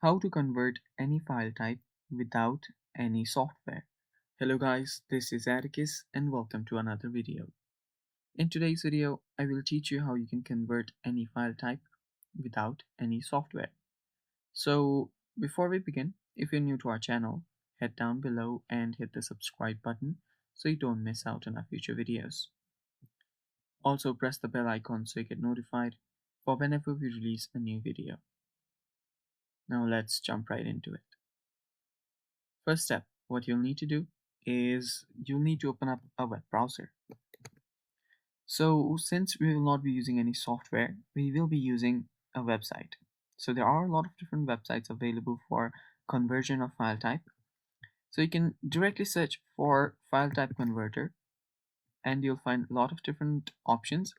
How to convert any file type without any software. Hello guys, this is Atticus and welcome to another video. In today's video, I will teach you how you can convert any file type without any software. So before we begin, if you're new to our channel, head down below and hit the subscribe button so you don't miss out on our future videos. Also press the bell icon so you get notified for whenever we release a new video. Now let's jump right into it. First step, what you'll need to do is you'll need to open up a web browser. So since we will not be using any software, we will be using a website. So there are a lot of different websites available for conversion of file type. So you can directly search for file type converter and you'll find a lot of different options.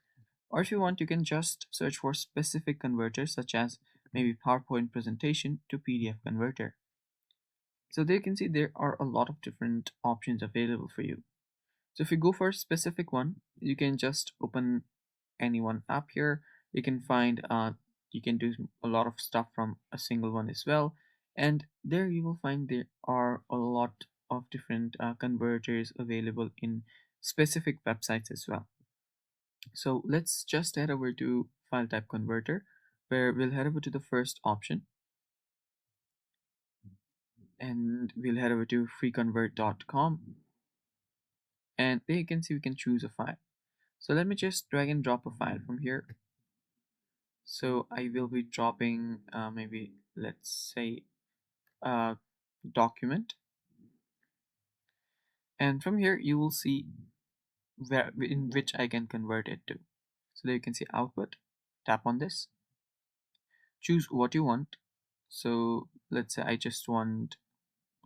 Or if you want, you can just search for specific converters such as maybe PowerPoint presentation to PDF converter. So there you can see there are a lot of different options available for you. So if you go for a specific one, you can just open any one app here. You can find you can do a lot of stuff from a single one as well. And there you will find there are a lot of different converters available in specific websites as well. So let's just head over to file type converter, where we'll head over to the first option and we'll head over to freeconvert.com, and there you can see we can choose a file. So let me just drag and drop a file from here. So I will be dropping maybe let's say a document, and from here you will see where in which I can convert it to. So there you can see output. Tap on this, choose what you want. So let's say I just want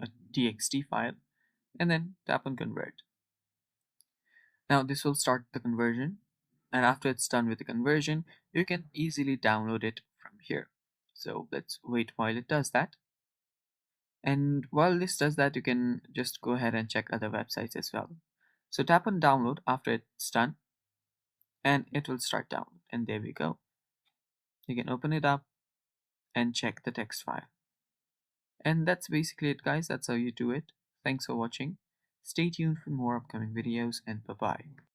a txt file, and then tap on convert. Now this will start the conversion, and after it's done with the conversion, you can easily download it from here. So let's wait while it does that. And while this does that, you can just go ahead and check other websites as well. So tap on download after it's done, and it will start download. And there we go. You can open it up and check the text file. And that's basically it, guys. That's how you do it. Thanks for watching. Stay tuned for more upcoming videos, and bye bye.